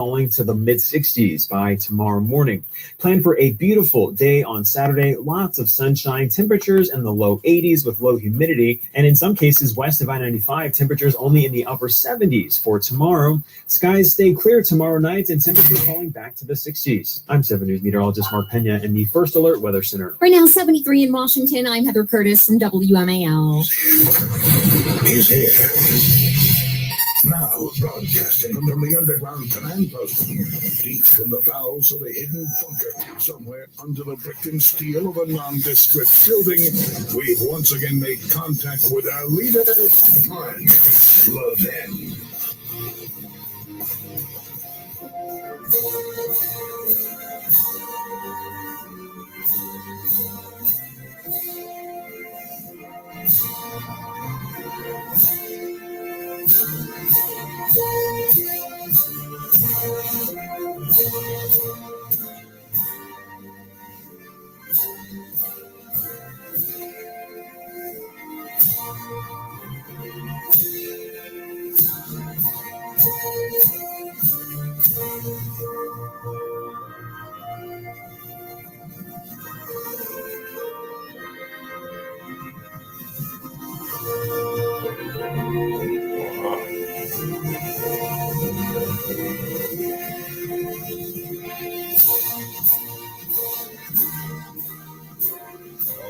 falling to the mid-60s by tomorrow morning. Plan for a beautiful day on Saturday. Lots of sunshine, temperatures in the low 80s with low humidity, and in some cases west of I-95, temperatures only in the upper 70s for tomorrow. Skies stay clear tomorrow night and temperatures falling back to the 60s. I'm 7 News meteorologist Mark Pena in the First Alert Weather Center. Right now, 73 in Washington. I'm Heather Curtis from WMAL. He's here. Now broadcasting from the underground command post, deep in the bowels of a hidden bunker, somewhere under the brick and steel of a nondescript building, we've once again made contact with our leader, Mark Levin.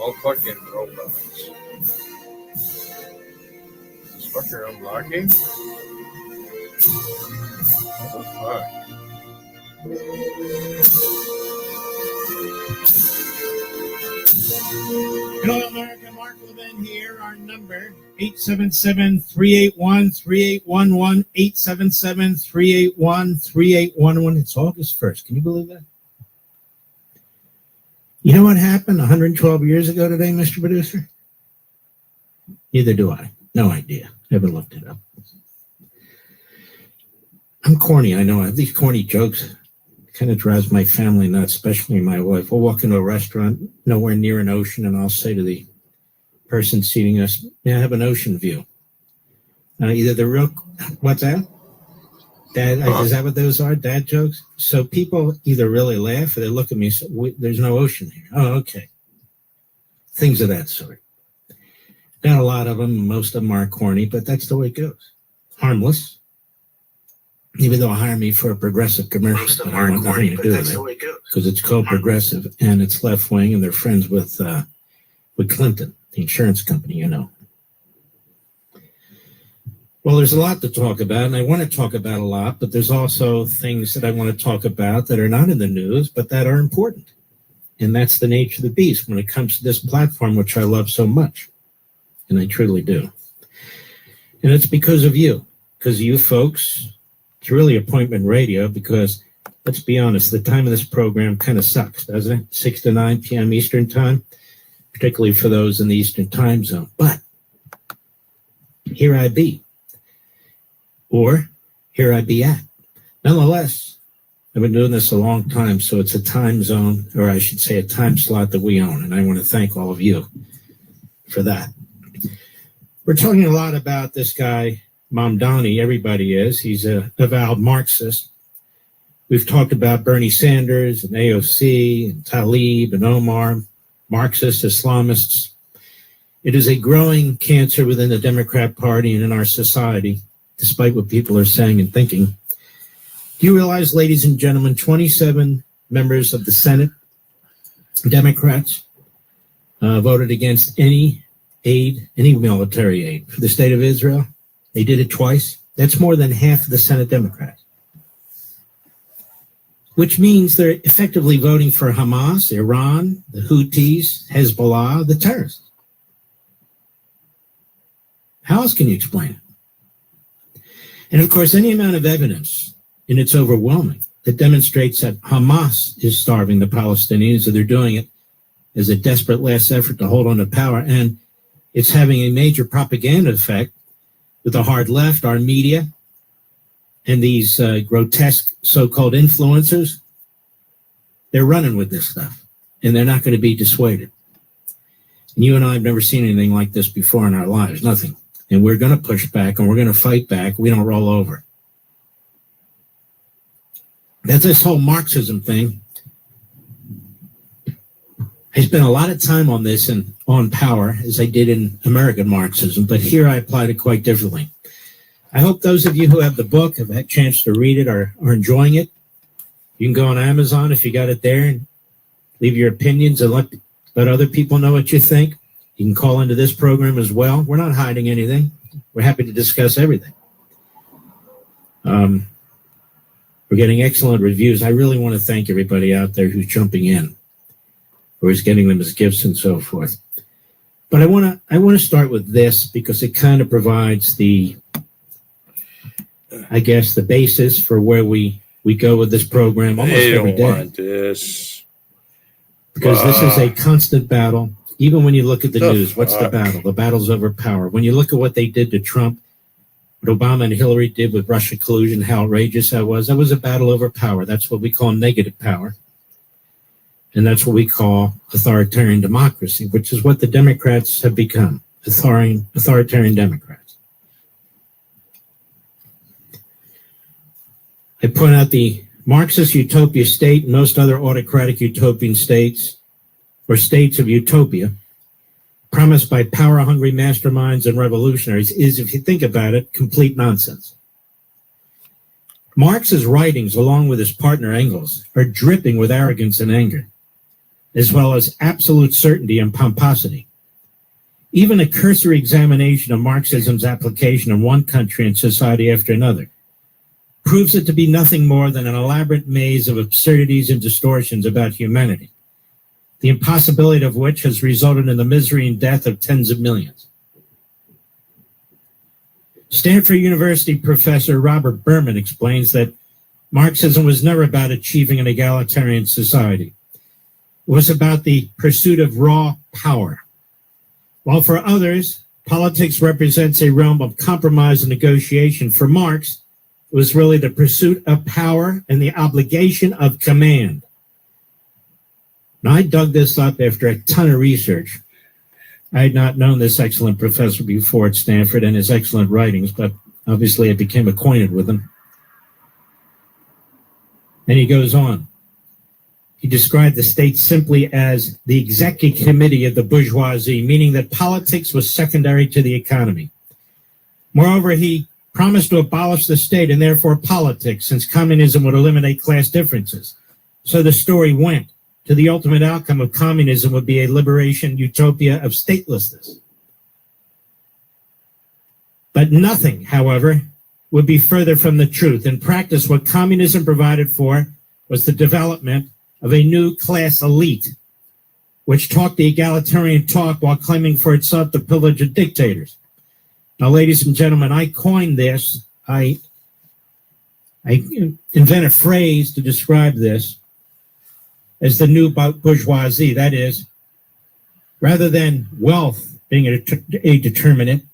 All fucking robots. This fucker unblocking? What the fuck? Hello, America. Mark Levin here. Our number, 877-381-3811, 877-381-3811. It's August 1st. Can you believe that? You know what happened 112 years ago today, Mr. Producer? Neither do I. No idea. Never looked it up. I'm corny. I know I have these corny jokes. It kind of drives my family nuts, especially my wife. We'll walk into a restaurant nowhere near an ocean, and I'll say to the person seating us, may I have an ocean view? Either the real, what's that? Dad, is that what those are? Dad jokes? So people either really laugh or they look at me and say, there's no ocean here. Oh, okay. Things of that sort. Got a lot of them. Most of them are corny, but that's the way it goes. Harmless. Even though hire me for a progressive commercial. Most of them are corny, but that's the way it goes. Because it's called progressive and it's left wing and they're friends with Clinton, the insurance company, you know. Well, there's a lot to talk about, and I want to talk about a lot, but there's also things that I want to talk about that are not in the news, but that are important. And that's the nature of the beast when it comes to this platform, which I love so much. And I truly do. And it's because of you folks. It's really appointment radio because, let's be honest, the time of this program kind of sucks, doesn't it? 6 to 9 p.m. Eastern time, particularly for those in the Eastern time zone. But here I be. Or here I be at. Nonetheless, I've been doing this a long time, so it's a time zone, or I should say a time slot that we own, and I want to thank all of you for that. We're talking a lot about this guy, Mamdani. Everybody is. He's a avowed Marxist. We've talked about Bernie Sanders and AOC and Tlaib and Omar, Marxist Islamists. It is a growing cancer within the Democrat Party and in our society, despite what people are saying and thinking. Do you realize, ladies and gentlemen, 27 members of the Senate, Democrats, voted against any military aid for the state of Israel? They did it twice. That's more than half of the Senate Democrats. Which means they're effectively voting for Hamas, Iran, the Houthis, Hezbollah, the terrorists. How else can you explain it? And of course, any amount of evidence, and it's overwhelming, that demonstrates that Hamas is starving the Palestinians, or they're doing it as a desperate last effort to hold on to power. And it's having a major propaganda effect with the hard left, our media, and these grotesque so-called influencers. They're running with this stuff, and they're not going to be dissuaded. And you and I have never seen anything like this before in our lives, nothing. And we're going to push back and we're going to fight back. We don't roll over. that this whole Marxism thing, I spent a lot of time on this and on power, as I did in American Marxism, but here I applied it quite differently. I hope those of you who have the book, have had a chance to read it, are enjoying it. You can go on Amazon if you got it there and leave your opinions and let other people know what you think. You can call into this program as well. We're not hiding anything. We're happy to discuss everything. We're getting excellent reviews. I really want to thank everybody out there who's jumping in, or is getting them as gifts and so forth. But I want to start with this because it kind of provides the basis for where we go with this program almost every day. Want this. Because this is a constant battle. Even when you look at the news, what's the battle? The battle's over power. When you look at what they did to Trump, what Obama and Hillary did with Russia collusion, how outrageous that was a battle over power. That's what we call negative power. And that's what we call authoritarian democracy, which is what the Democrats have become, authoritarian Democrats. I point out the Marxist utopia state and most other autocratic utopian states, or states of utopia, promised by power-hungry masterminds and revolutionaries, is, if you think about it, complete nonsense. Marx's writings, along with his partner Engels, are dripping with arrogance and anger, as well as absolute certainty and pomposity. Even a cursory examination of Marxism's application in one country and society after another proves it to be nothing more than an elaborate maze of absurdities and distortions about humanity, the impossibility of which has resulted in the misery and death of tens of millions. Stanford University professor Robert Berman explains that Marxism was never about achieving an egalitarian society. It was about the pursuit of raw power. While for others, politics represents a realm of compromise and negotiation, for Marx, it was really the pursuit of power and the obligation of command. Now, I dug this up after a ton of research. I had not known this excellent professor before at Stanford and his excellent writings, but obviously I became acquainted with him. And he goes on. He described the state simply as the executive committee of the bourgeoisie, meaning that politics was secondary to the economy. Moreover, he promised to abolish the state and therefore politics, since communism would eliminate class differences. So the story went to the ultimate outcome of communism would be a liberation utopia of statelessness. But nothing, however, would be further from the truth. In practice, what communism provided for was the development of a new class elite, which talked the egalitarian talk while claiming for itself the privilege of dictators. Now, ladies and gentlemen, I coined this. I invent a phrase to describe this as the new bourgeoisie. That is, rather than wealth being a determinant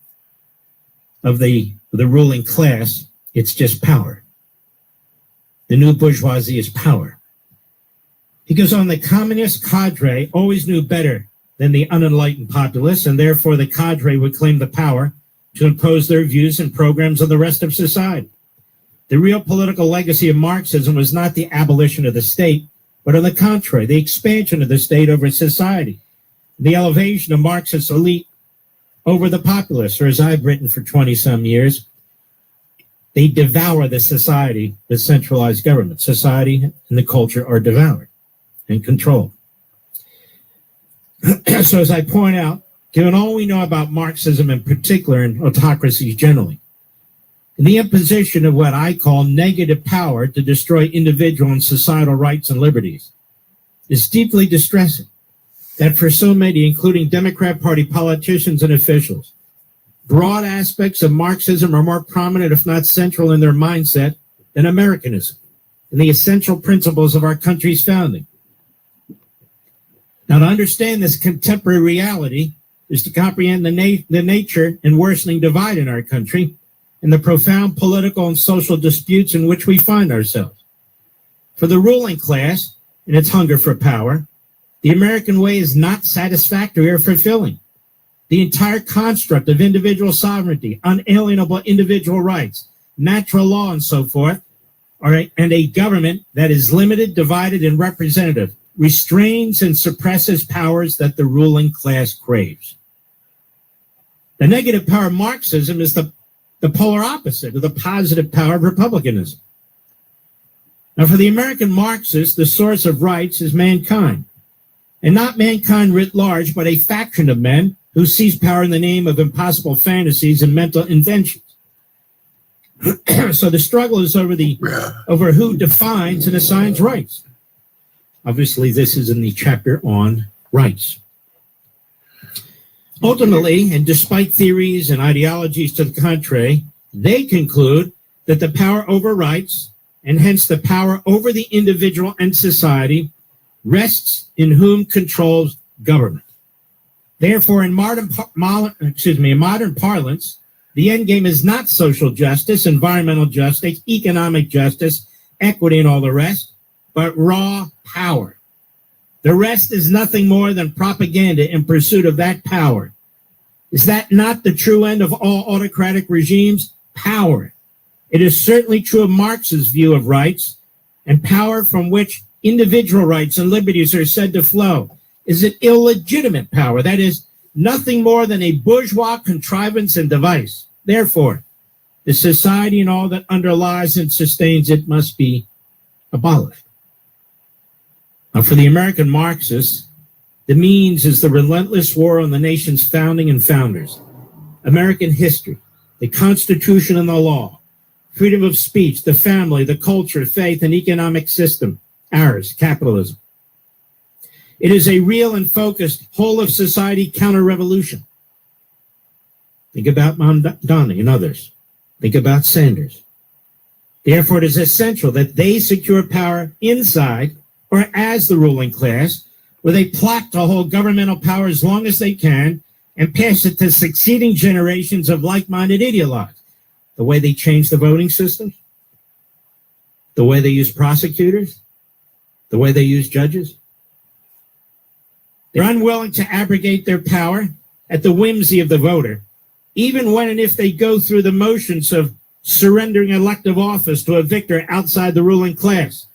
of the ruling class, it's just power. The new bourgeoisie is power. He goes on, the communist cadre always knew better than the unenlightened populace, and therefore the cadre would claim the power to impose their views and programs on the rest of society. The real political legacy of Marxism was not the abolition of the state, but on the contrary, the expansion of the state over society, the elevation of Marxist elite over the populace, or as I've written for 20-some years, they devour the society with centralized government. Society and the culture are devoured and controlled. So as I point out, given all we know about Marxism in particular and autocracies generally, the imposition of what I call negative power to destroy individual and societal rights and liberties is deeply distressing. That for so many, including Democrat Party politicians and officials, broad aspects of Marxism are more prominent, if not central, in their mindset than Americanism and the essential principles of our country's founding. Now, to understand this contemporary reality is to comprehend the nature and worsening divide in our country and the profound political and social disputes in which we find ourselves. For the ruling class, in its hunger for power, the American way is not satisfactory or fulfilling. The entire construct of individual sovereignty, unalienable individual rights, natural law, and so forth and a government that is limited, divided, and representative restrains and suppresses powers that the ruling class craves. The negative power of Marxism is the polar opposite of the positive power of republicanism. Now, for the American Marxist, the source of rights is mankind, and not mankind writ large, but a faction of men who seize power in the name of impossible fantasies and mental inventions. So the struggle is over who defines and assigns rights. Obviously, this is in the chapter on rights. Ultimately, and despite theories and ideologies to the contrary, they conclude that the power over rights, and hence the power over the individual and society, rests in whom controls government. Therefore, in modern parlance, the end game is not social justice, environmental justice, economic justice, equity, and all the rest, but raw power. The rest is nothing more than propaganda in pursuit of that power. Is that not the true end of all autocratic regimes? Power. It is certainly true of Marx's view of rights, and power from which individual rights and liberties are said to flow is an illegitimate power. That is nothing more than a bourgeois contrivance and device. Therefore, the society and all that underlies and sustains it must be abolished. Now, for the American Marxists, the means is the relentless war on the nation's founding and founders, American history, the Constitution and the law, freedom of speech, the family, the culture, faith, and economic system, ours, capitalism. It is a real and focused whole-of-society counter-revolution. Think about Mondani and others. Think about Sanders. Therefore, it is essential that they secure power inside or as the ruling class, where they plot to hold governmental power as long as they can and pass it to succeeding generations of like-minded ideologues. The way they change the voting system, the way they use prosecutors, the way they use judges. They're unwilling to abrogate their power at the whimsy of the voter, even when and if they go through the motions of surrendering elective office to a victor outside the ruling class.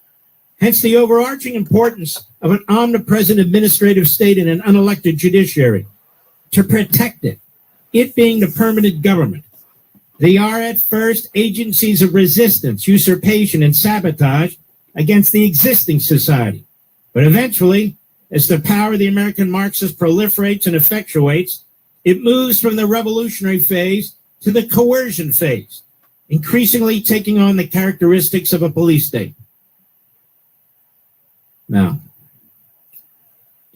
Hence the overarching importance of an omnipresent administrative state and an unelected judiciary to protect it, it being the permanent government. They are at first agencies of resistance, usurpation, and sabotage against the existing society. But eventually, as the power of the American Marxist proliferates and effectuates, it moves from the revolutionary phase to the coercion phase, increasingly taking on the characteristics of a police state. Now,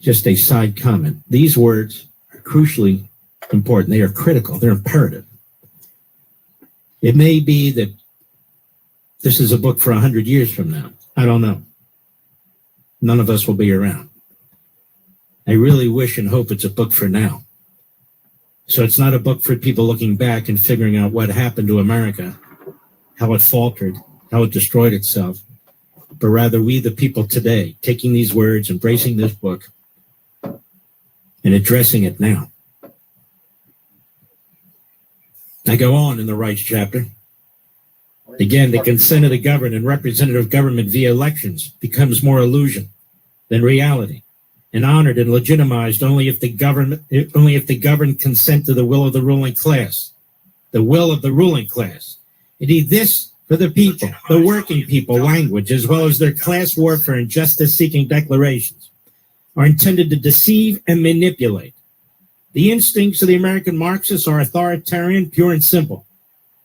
just a side comment. These words are crucially important. They are critical. They're imperative. It may be that this is a book for 100 years from now. I don't know. None of us will be around. I really wish and hope it's a book for now. So it's not a book for people looking back and figuring out what happened to America, how it faltered, how it destroyed itself, but rather we, the people today, taking these words, embracing this book, and addressing it now. I go on in the rights chapter. Again, the consent of the governed and representative government via elections becomes more illusion than reality, and honored and legitimized only if the governed consent to the will of the ruling class, the will of the ruling class. Indeed, this for the people, the working people, language, as well as their class warfare and justice-seeking declarations, are intended to deceive and manipulate. The instincts of the American Marxists are authoritarian, pure and simple.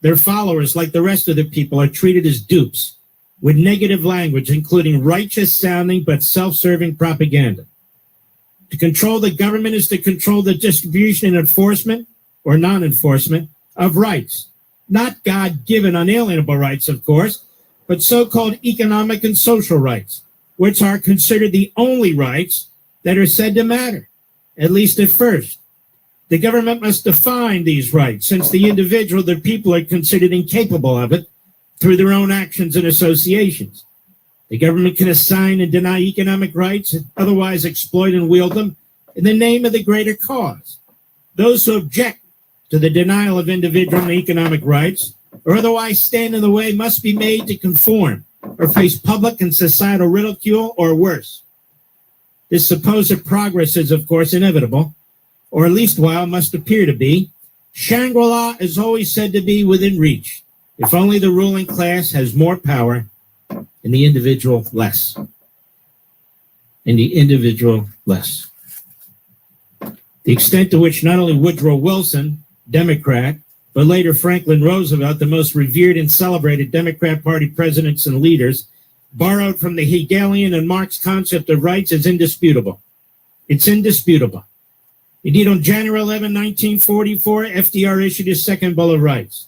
Their followers, like the rest of the people, are treated as dupes with negative language, including righteous-sounding but self-serving propaganda. To control the government is to control the distribution and enforcement, or non-enforcement, of rights. Not God-given unalienable rights, of course, but so-called economic and social rights, which are considered the only rights that are said to matter, at least at first. The government must define these rights, since the individual, the people, are considered incapable of it through their own actions and associations. The government can assign and deny economic rights, and otherwise exploit and wield them in the name of the greater cause. Those who object to the denial of individual and economic rights or otherwise stand in the way must be made to conform or face public and societal ridicule or worse. This supposed progress is, of course, inevitable, or at least while must appear to be. Shangri-La is always said to be within reach, if only the ruling class has more power and the individual less. And the individual less. The extent to which not only Woodrow Wilson, Democrat, but later Franklin Roosevelt, the most revered and celebrated Democrat Party presidents and leaders, borrowed from the Hegelian and Marx concept of rights is indisputable. It's indisputable. Indeed, on January 11, 1944, FDR issued his second Bill of Rights.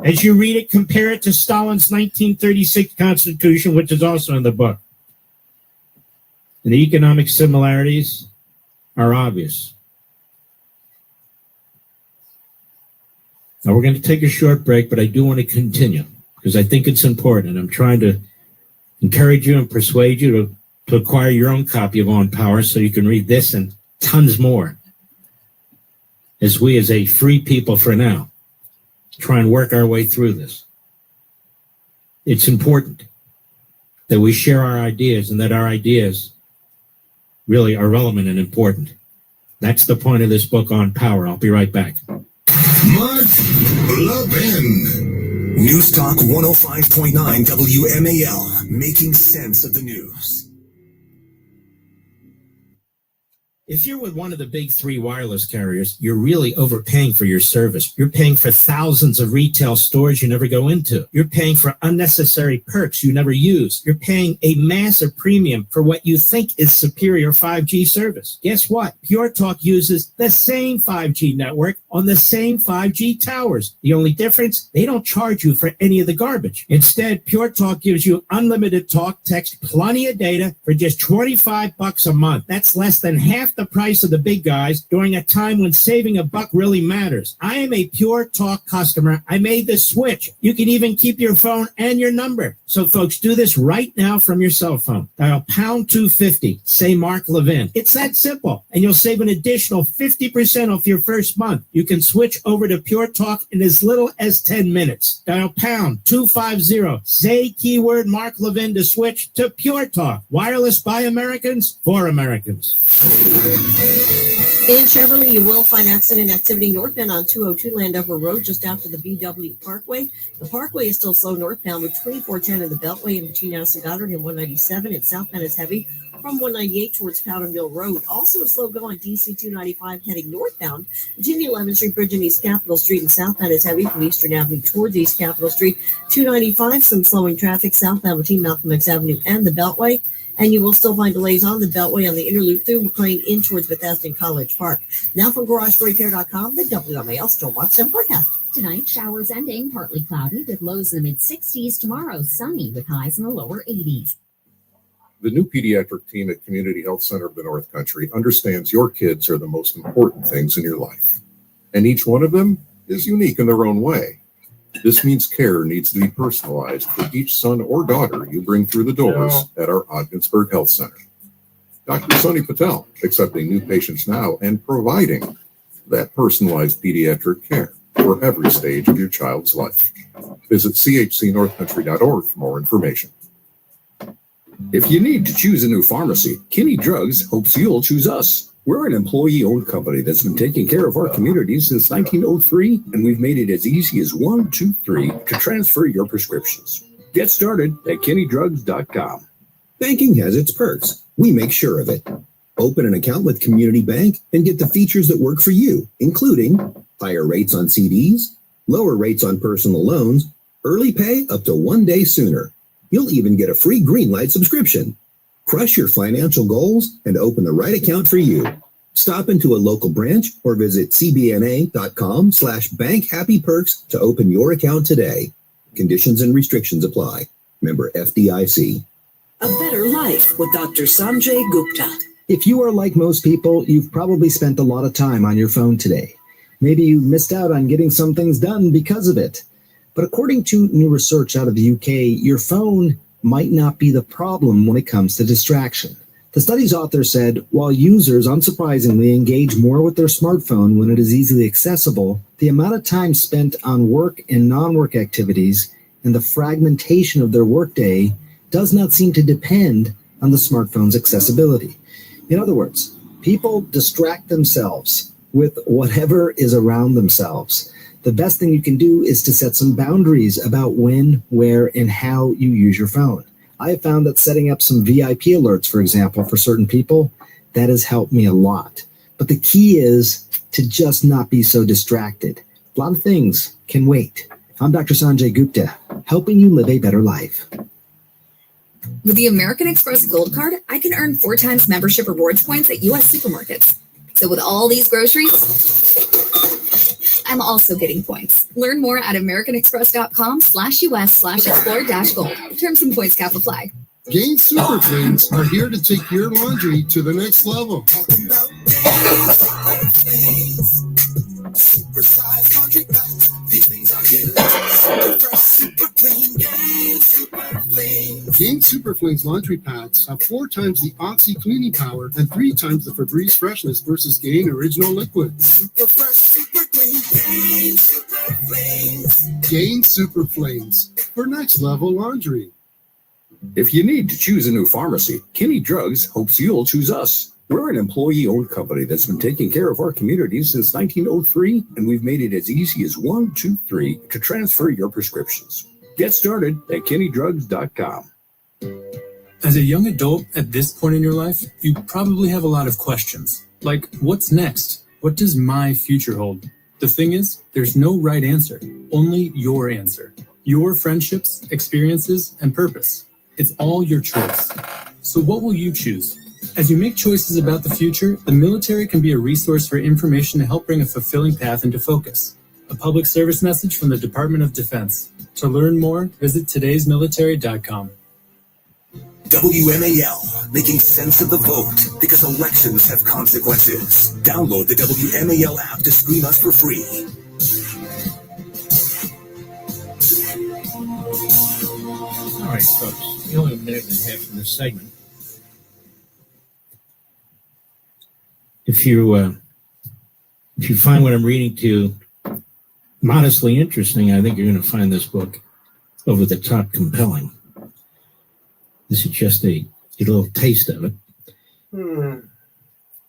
As you read it, compare it to Stalin's 1936 Constitution, which is also in the book. And the economic similarities are obvious. Now, we're going to take a short break, but I do want to continue because I think it's important. I'm trying to encourage you and persuade you to acquire your own copy of On Power so you can read this and tons more as we, as a free people for now, try and work our way through this. It's important that we share our ideas and that our ideas really are relevant and important. That's the point of this book On Power. I'll be right back. Mark Levin. News Talk 105.9 WMAL, making sense of the news. If you're with one of the big three wireless carriers, you're really overpaying for your service. You're paying for thousands of retail stores you never go into. You're paying for unnecessary perks you never use. You're paying a massive premium for what you think is superior 5G service. Guess what? Pure Talk uses the same 5G network on the same 5G towers. The only difference, they don't charge you for any of the garbage. Instead, Pure Talk gives you unlimited talk, text, plenty of data for just $25 a month. That's less than half the price of the big guys during a time when saving a buck really matters. I am a Pure Talk customer. I made the switch. You can even keep your phone and your number. So folks, do this right now from your cell phone. Dial pound 250. Say Mark Levin. It's that simple. And you'll save an additional 50% off your first month. You can switch over to Pure Talk in as little as 10 minutes. Dial pound 250. Say keyword Mark Levin to switch to Pure Talk. Wireless by Americans for Americans. In Cheverly, you will find accident activity northbound on 202 Landover Road just after the BW Parkway. The Parkway is still slow northbound between 410 and the Beltway in between Nelson Goddard and 197. And southbound is heavy from 198 towards Powder Mill Road. Also a slow go on DC 295 heading northbound between the 11th Street Bridge and East Capitol Street. And southbound is heavy from Eastern Avenue towards East Capitol Street. 295, some slowing traffic southbound between Malcolm X Avenue and the Beltway. And you will still find delays on the Beltway on the inner loop through McLean in towards Bethesda and College Park. Now from GarageRepair.com, the WMAL Stormwatch and forecast. Tonight, showers ending, partly cloudy with lows in the mid-60s. Tomorrow, sunny with highs in the lower 80s. The new pediatric team at Community Health Center of the North Country understands your kids are the most important things in your life, and each one of them is unique in their own way. This means care needs to be personalized for each son or daughter you bring through the doors at our Ogdensburg Health Center. Dr. Sunny Patel, accepting new patients now and providing that personalized pediatric care for every stage of your child's life. Visit chcnorthcountry.org for more information. If you need to choose a new pharmacy, Kinney Drugs hopes you'll choose us. We're an employee-owned company that's been taking care of our community since 1903, and we've made it as easy as 1, 2, 3 to transfer your prescriptions. Get started at KinneyDrugs.com. Banking has its perks. We make sure of it. Open an account with Community Bank and get the features that work for you, including higher rates on CDs, lower rates on personal loans, early pay up to 1 day sooner. You'll even get a free Greenlight subscription. Crush your financial goals and open the right account for you. Stop into a local branch or visit cbna.com/bankhappyperks to open your account today. Conditions and restrictions apply. Member FDIC. A better life with Dr. Sanjay Gupta. If you are like most people, you've probably spent a lot of time on your phone today. Maybe you missed out on getting some things done because of it. But according to new research out of the UK, your phone might not be the problem when it comes to distraction. The study's author said, while users unsurprisingly engage more with their smartphone when it is easily accessible, the amount of time spent on work and non-work activities and the fragmentation of their workday does not seem to depend on the smartphone's accessibility. In other words, people distract themselves with whatever is around themselves. The best thing you can do is to set some boundaries about when, where, and how you use your phone. I have found that setting up some VIP alerts, for example, for certain people, that has helped me a lot. But the key is to just not be so distracted. A lot of things can wait. I'm Dr. Sanjay Gupta, helping you live a better life. With the American Express Gold Card, I can earn 4 times membership rewards points at U.S. supermarkets. So with all these groceries, I'm also getting points. Learn more at americanexpress.com/US/explore-gold. Terms and points cap apply. Gain Super Cleans are here to take your laundry to the next level. Supersized laundry packs. These things are huge. Super clean. Gain Super Cleans laundry pads have 4 times the Oxy cleaning power and 3 times the Febreze freshness versus Gain Original Liquid. Super fresh, super clean. Gain Super Cleans. Gain Super Cleans for next level laundry. If you need to choose a new pharmacy, Kinney Drugs hopes you'll choose us. We're an employee-owned company that's been taking care of our community since 1903, and we've made it as easy as 1, 2, 3 to transfer your prescriptions. Get started at KinneyDrugs.com. As a young adult at this point in your life, you probably have a lot of questions. Like, what's next? What does my future hold? The thing is, there's no right answer, only your answer. Your friendships, experiences, and purpose. It's all your choice. So what will you choose? As you make choices about the future, the military can be a resource for information to help bring a fulfilling path into focus. A public service message from the Department of Defense. To learn more, visit todaysmilitary.com. WMAL, making sense of the vote because elections have consequences. Download the WMAL app to stream us for free. All right, folks, we only have a minute and a half in this segment. If you find what I'm reading to you modestly interesting, I think you're going to find this book over the top compelling. This is just a little taste of it. You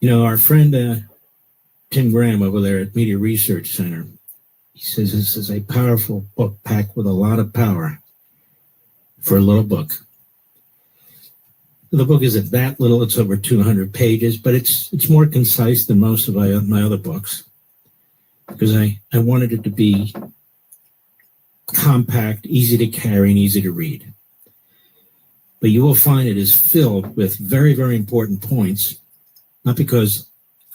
know, our friend Tim Graham over there at Media Research Center, he says this is a powerful book packed with a lot of power for a little book. The book isn't that little, it's over 200 pages, but it's more concise than most of my other books because I wanted it to be compact, easy to carry, and easy to read. But you will find it is filled with very, very important points, not because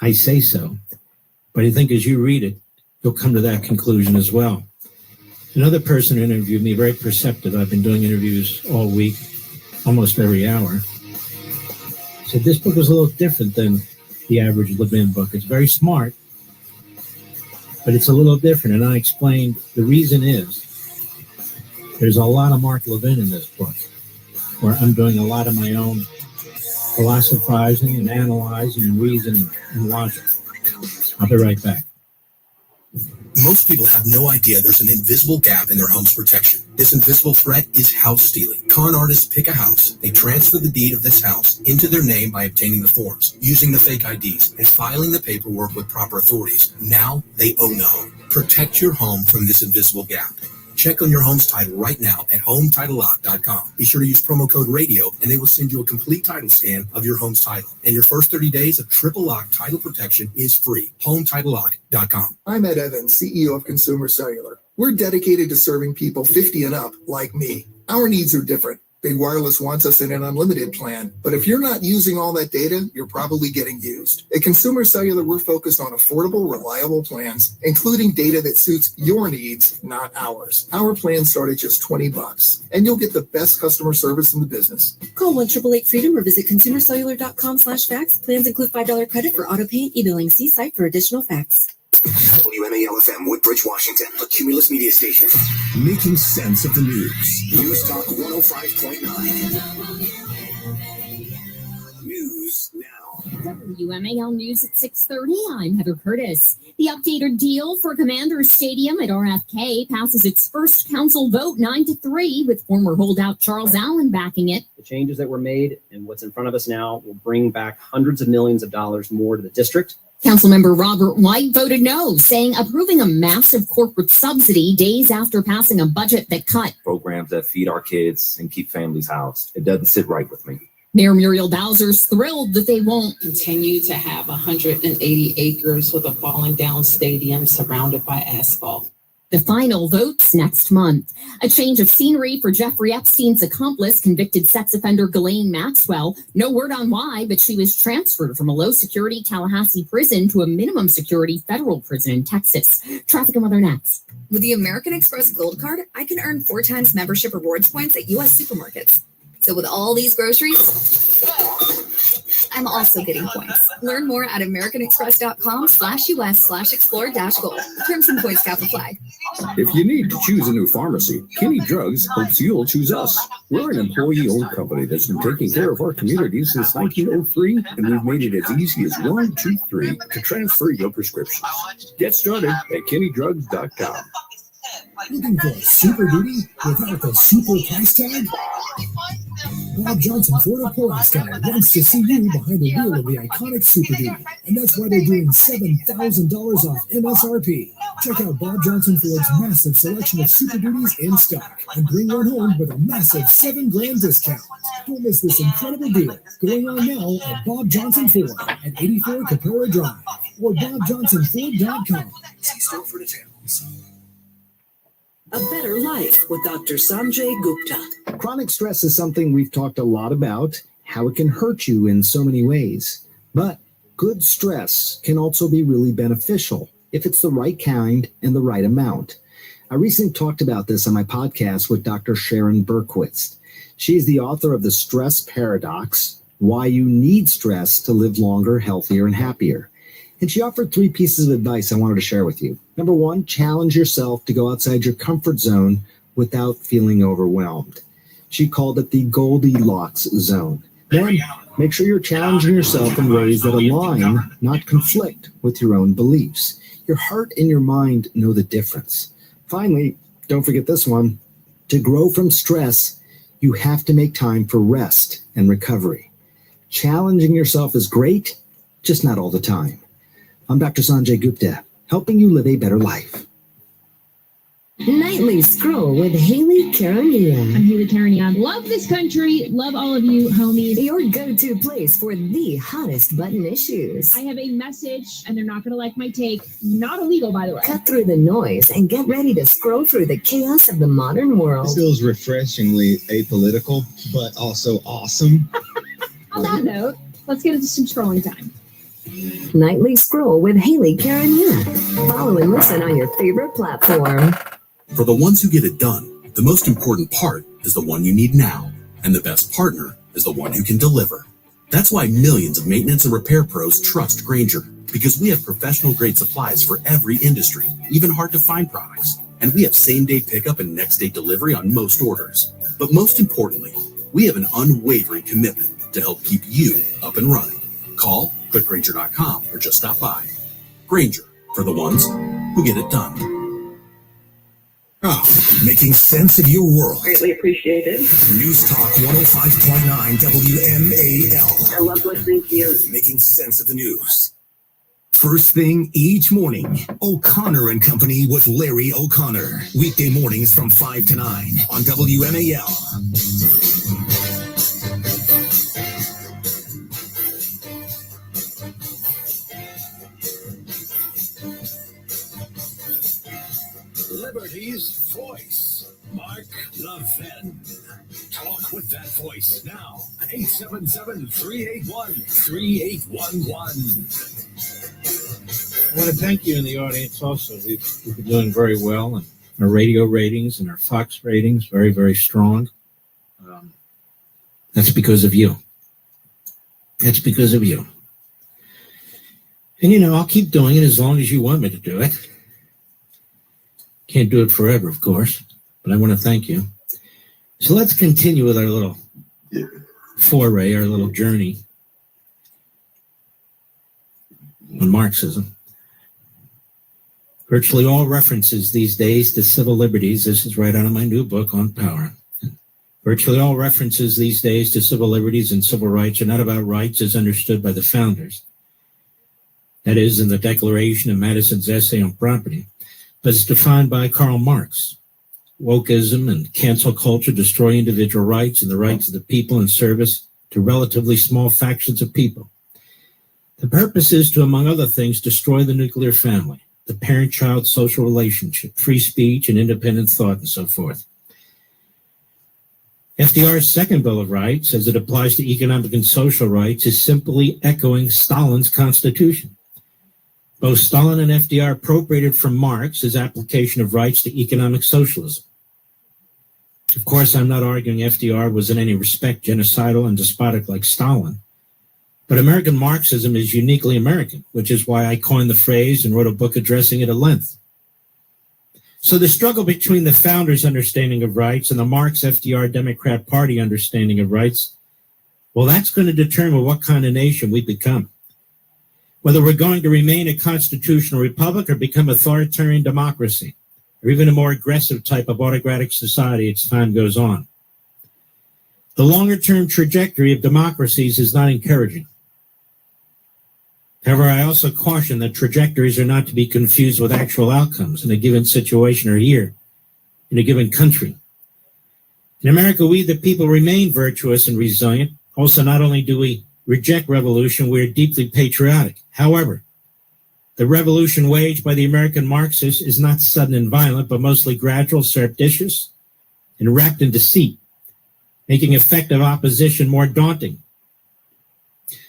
I say so, but I think as you read it, you'll come to that conclusion as well. Another person who interviewed me, very perceptive, I've been doing interviews all week, almost every hour, said this book is a little different than the average Levin book. It's very smart, but it's a little different. And I explained the reason is there's a lot of Mark Levin in this book, where I'm doing a lot of my own philosophizing and analyzing and reasoning and logic. I'll be right back. Most people have no idea there's an invisible gap in their home's protection. This invisible threat is house stealing. Con artists pick a house, they transfer the deed of this house into their name by obtaining the forms, using the fake IDs, and filing the paperwork with proper authorities. Now they own the home. Protect your home from this invisible gap. Check on your home's title right now at HomeTitleLock.com. Be sure to use promo code RADIO, and they will send you a complete title scan of your home's title. And your first 30 days of triple lock title protection is free. HomeTitleLock.com. I'm Ed Evans, CEO of Consumer Cellular. We're dedicated to serving people 50 and up like me. Our needs are different. Big Wireless wants us in an unlimited plan, but if you're not using all that data, you're probably getting used. At Consumer Cellular, we're focused on affordable, reliable plans, including data that suits your needs, not ours. Our plans start at just $20, and you'll get the best customer service in the business. Call 1-888-FREEDOM or visit consumercellular.com/facts. Plans include $5 credit for auto pay and e-billing. See site for additional facts. WMAL-FM, Woodbridge, Washington, a Cumulus media station. Making sense of the news. News Talk 105.9. News now. WMAL News at 6:30. I'm Heather Curtis. The updated deal for Commanders Stadium at RFK passes its first council vote 9-3, with former holdout Charles Allen backing it. The changes that were made and what's in front of us now will bring back hundreds of millions of dollars more to the district. Councilmember Robert White voted no, saying approving a massive corporate subsidy days after passing a budget that cut programs that feed our kids and keep families housed. It doesn't sit right with me. Mayor Muriel Bowser's thrilled that they won't continue to have 180 acres with a falling down stadium surrounded by asphalt. The final votes next month. A change of scenery for Jeffrey Epstein's accomplice, convicted sex offender Ghislaine Maxwell. No word on why, but she was transferred from a low-security Tallahassee prison to a minimum-security federal prison in Texas. Traffic and weather next. With the American Express Gold Card, I can earn 4 times membership rewards points at U.S. supermarkets. So with all these groceries, I'm also getting points. Learn more at americanexpress.com/US/explore-gold. Terms and points cap apply. If you need to choose a new pharmacy, Kinney Drugs hopes you'll choose us. We're an employee-owned company that's been taking care of our community since 1903, and we've made it as easy as 1, 2, 3 to transfer your prescriptions. Get started at KinneyDrugs.com. Looking for a super duty without the super price tag? Bob Johnson, Florida Police Guy, wants to see you behind the wheel of the iconic Super Duty, and that's why they're doing $7,000 off MSRP. Check out Bob Johnson Ford's massive selection of Super Duties in stock, and bring one home with a massive $7,000 discount. Don't miss this incredible deal going on now at Bob Johnson Ford at 84 Capera Drive or BobJohnsonFord.com. See store for details. A Better Life with Dr. Sanjay Gupta. Chronic stress is something we've talked a lot about, how it can hurt you in so many ways. But good stress can also be really beneficial if it's the right kind and the right amount. I recently talked about this on my podcast with Dr. Sharon Berkowitz. She's the author of The Stress Paradox, Why You Need Stress to Live Longer, Healthier, and Happier. And she offered 3 pieces of advice I wanted to share with you. Number 1, challenge yourself to go outside your comfort zone without feeling overwhelmed. She called it the Goldilocks zone. Then, make sure you're challenging yourself in ways that align, not conflict, with your own beliefs. Your heart and your mind know the difference. Finally, don't forget this one. To grow from stress, you have to make time for rest and recovery. Challenging yourself is great, just not all the time. I'm Dr. Sanjay Gupta, helping you live a better life. Nightly Scroll with Haley Karania. I'm Haley Karania. Love this country. Love all of you, homies. Your go-to place for the hottest button issues. I have a message, and they're not going to like my take. Not illegal, by the way. Cut through the noise and get ready to scroll through the chaos of the modern world. This feels refreshingly apolitical, but also awesome. On that note, let's get into some scrolling time. Nightly Scroll with Haley Karania. Follow and listen on your favorite platform. For the ones who get it done, the most important part is the one you need now, and the best partner is the one who can deliver. That's why millions of maintenance and repair pros trust Grainger, because we have professional-grade supplies for every industry, even hard-to-find products. And we have same-day pickup and next-day delivery on most orders. But most importantly, we have an unwavering commitment to help keep you up and running. Call, click Grainger.com, or just stop by. Grainger, for the ones who get it done. Making sense of your world. Greatly appreciated. News Talk 105.9 WMAL. I love listening to you. Making sense of the news. First thing each morning, O'Connor and Company with Larry O'Connor. Weekday mornings from 5 to 9 on WMAL. Liberty's voice, Mark Levin. Talk with that voice now. 877-381-3811. I want to thank you in the audience also. We've been doing very well, and our radio ratings and our Fox ratings very, very strong. That's because of you. That's because of you. And I'll keep doing it as long as you want me to do it. Can't do it forever, of course, but I want to thank you. So let's continue with our little foray, our little journey on Marxism. Virtually all references these days to civil liberties, this is right out of my new book on power. Virtually all references these days to civil liberties and civil rights are not about rights as understood by the founders. That is, in the Declaration and Madison's essay on property, but it's defined by Karl Marx. Wokeism and cancel culture destroy individual rights and the rights of the people in service to relatively small factions of people. The purpose is to, among other things, destroy the nuclear family, the parent-child social relationship, free speech and independent thought, and so forth. FDR's second Bill of Rights, as it applies to economic and social rights, is simply echoing Stalin's constitution. Both Stalin and FDR appropriated from Marx his application of rights to economic socialism. Of course, I'm not arguing FDR was in any respect genocidal and despotic like Stalin, but American Marxism is uniquely American, which is why I coined the phrase and wrote a book addressing it at length. So the struggle between the founders' understanding of rights and the Marx-FDR Democrat Party understanding of rights, well, that's going to determine what kind of nation we become. Whether we're going to remain a constitutional republic or become authoritarian democracy, or even a more aggressive type of autocratic society as time goes on. The longer-term trajectory of democracies is not encouraging. However, I also caution that trajectories are not to be confused with actual outcomes in a given situation or year, in a given country. In America, we, the people, remain virtuous and resilient. Also, not only do we reject revolution, we are deeply patriotic. However, the revolution waged by the American Marxists is not sudden and violent, but mostly gradual, surreptitious, and wrapped in deceit, making effective opposition more daunting.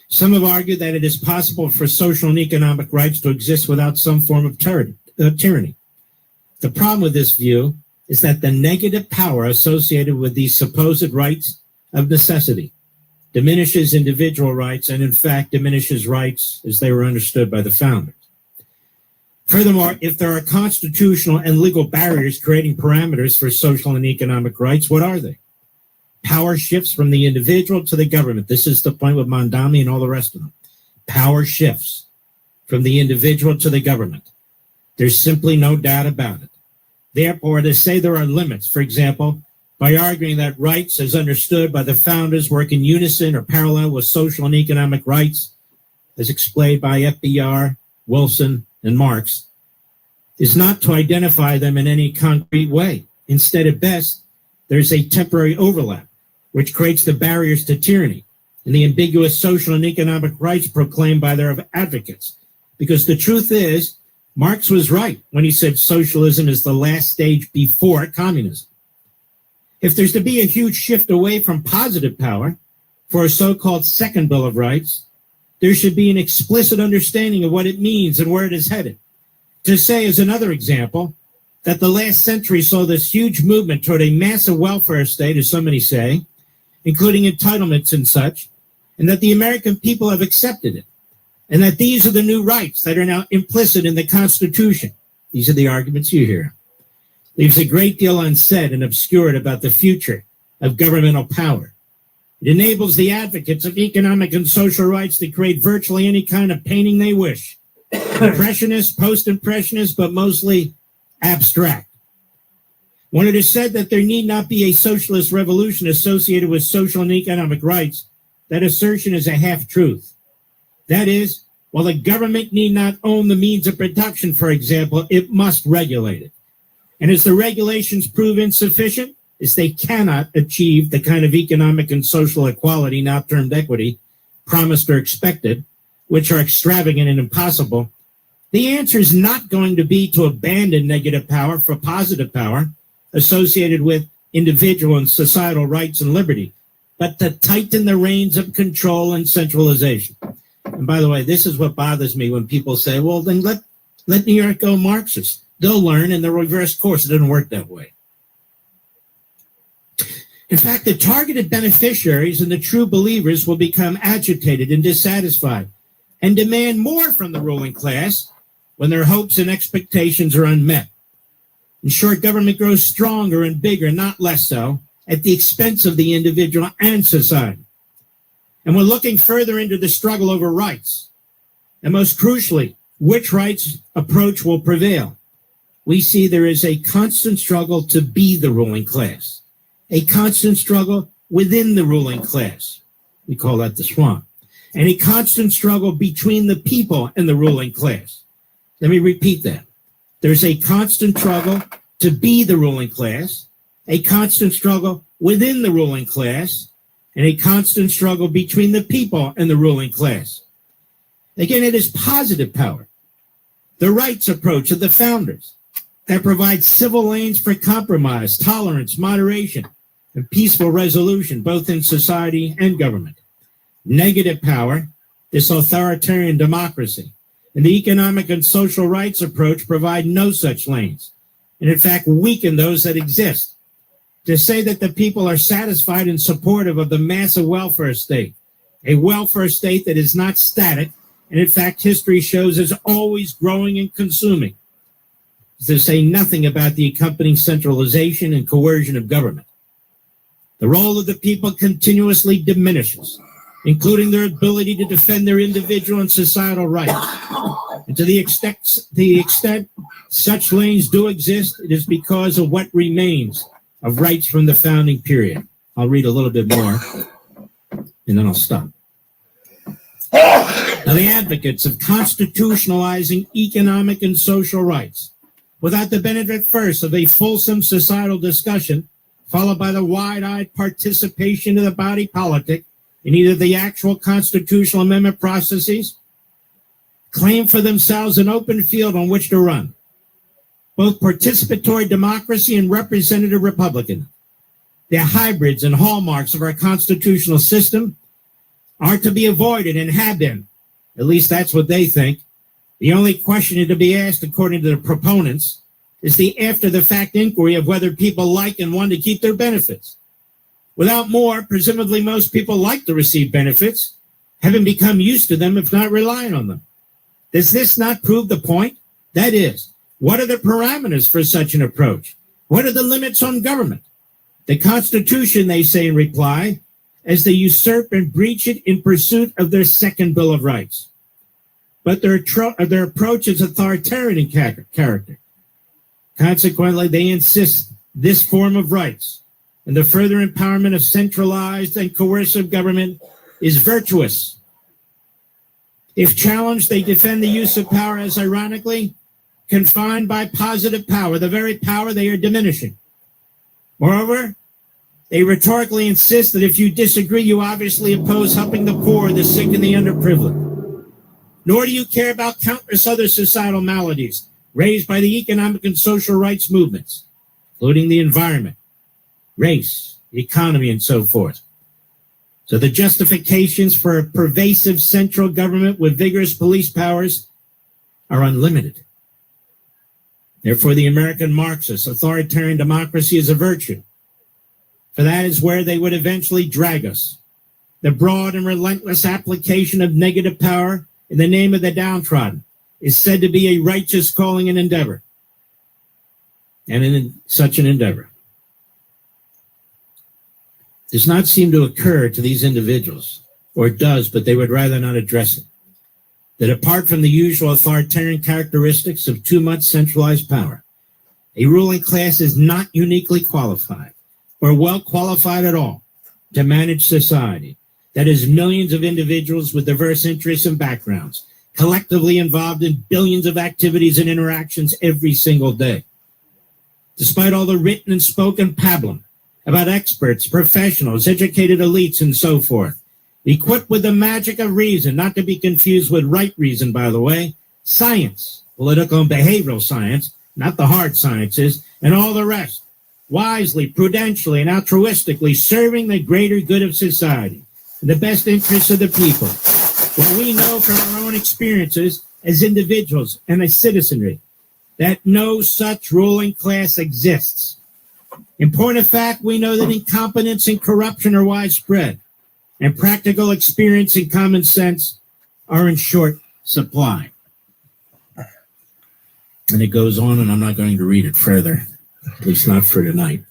Some have argued that it is possible for social and economic rights to exist without some form of tyranny. The problem with this view is that the negative power associated with these supposed rights of necessity diminishes individual rights and, in fact, diminishes rights as they were understood by the founders. Furthermore, if there are constitutional and legal barriers creating parameters for social and economic rights, what are they? Power shifts from the individual to the government. This is the point with Mondami and all the rest of them. Power shifts from the individual to the government. There's simply no doubt about it. Therefore, to say there are limits, for example, by arguing that rights as understood by the founders work in unison or parallel with social and economic rights, as explained by FDR, Wilson, and Marx, is not to identify them in any concrete way. Instead, at best, there's a temporary overlap, which creates the barriers to tyranny and the ambiguous social and economic rights proclaimed by their advocates. Because the truth is, Marx was right when he said socialism is the last stage before communism. If there's to be a huge shift away from positive power for a so-called second Bill of Rights, there should be an explicit understanding of what it means and where it is headed. To say, as another example, that the last century saw this huge movement toward a massive welfare state, as so many say, including entitlements and such, and that the American people have accepted it, and that these are the new rights that are now implicit in the Constitution. These are the arguments you hear. Leaves a great deal unsaid and obscured about the future of governmental power. It enables the advocates of economic and social rights to create virtually any kind of painting they wish. Impressionist, post-impressionist, but mostly abstract. When it is said that there need not be a socialist revolution associated with social and economic rights, that assertion is a half-truth. That is, while the government need not own the means of production, for example, it must regulate it. And as the regulations prove insufficient, as they cannot achieve the kind of economic and social equality, now termed equity, promised or expected, which are extravagant and impossible, the answer is not going to be to abandon negative power for positive power associated with individual and societal rights and liberty, but to tighten the reins of control and centralization. And by the way, this is what bothers me when people say, well, then let New York go Marxist. They'll learn in the reverse course. It doesn't work that way. In fact, the targeted beneficiaries and the true believers will become agitated and dissatisfied and demand more from the ruling class when their hopes and expectations are unmet. In short, government grows stronger and bigger, not less so, at the expense of the individual and society. And we're looking further into the struggle over rights. And most crucially, which rights approach will prevail. we see there is a constant struggle to be the ruling class, a constant struggle within the ruling class. We call that the swamp. And a constant struggle between the people and the ruling class. Let me repeat that. There's a constant struggle to be the ruling class, a constant struggle within the ruling class, and a constant struggle between the people and the ruling class. Again, it is positive power, the rights approach of the founders that provides civil lanes for compromise, tolerance, moderation, and peaceful resolution, both in society and government. Negative power, this authoritarian democracy, and the economic and social rights approach provide no such lanes, and in fact weaken those that exist. To say that the people are satisfied and supportive of the massive welfare state, a welfare state that is not static, and in fact history shows is always growing and consuming, is to say nothing about the accompanying centralization and coercion of government. The role of the people continuously diminishes, including their ability to defend their individual and societal rights. And to the extent such lanes do exist, it is because of what remains of rights from the founding period. I'll read a little bit more, and then I'll stop. Now, the advocates of constitutionalizing economic and social rights, without the benefit first of a fulsome societal discussion, followed by the wide-eyed participation of the body politic in either the actual constitutional amendment processes, claim for themselves an open field on which to run. Both participatory democracy and representative republican, the hybrids and hallmarks of our constitutional system, are to be avoided and have been. At least that's what they think. The only question to be asked, according to the proponents, is the after-the-fact inquiry of whether people like and want to keep their benefits. Without more, presumably most people like to receive benefits, having become used to them if not relying on them. Does this not prove the point? That is, what are the parameters for such an approach? What are the limits on government? The Constitution, they say in reply, as they usurp and breach it in pursuit of their second Bill of Rights. But their approach is authoritarian in character. Consequently, they insist this form of rights and the further empowerment of centralized and coercive government is virtuous. If challenged, they defend the use of power as, ironically, confined by positive power, the very power they are diminishing. Moreover, they rhetorically insist that if you disagree, you obviously oppose helping the poor, the sick, and the underprivileged. Nor do you care about countless other societal maladies raised by the economic and social rights movements, including the environment, race, the economy, and so forth. So the justifications for a pervasive central government with vigorous police powers are unlimited. Therefore, the American Marxist authoritarian democracy is a virtue. For that is where they would eventually drag us. The broad and relentless application of negative power in the name of the downtrodden is said to be a righteous calling and endeavor. And in such an endeavor does not seem to occur to these individuals, or it does, but they would rather not address it, that apart from the usual authoritarian characteristics of too much centralized power, a ruling class is not uniquely qualified or well qualified at all to manage society. That is, millions of individuals with diverse interests and backgrounds, collectively involved in billions of activities and interactions every single day. Despite all the written and spoken pablum about experts, professionals, educated elites, and so forth, equipped with the magic of reason, not to be confused with right reason, by the way, science, political and behavioral science, not the hard sciences, and all the rest, wisely, prudentially, and altruistically serving the greater good of society, in the best interests of the people. Well, we know from our own experiences as individuals and as citizenry that no such ruling class exists. In point of fact, we know that incompetence and corruption are widespread, and practical experience and common sense are in short supply. And it goes on, and I'm not going to read it further, at least not for tonight.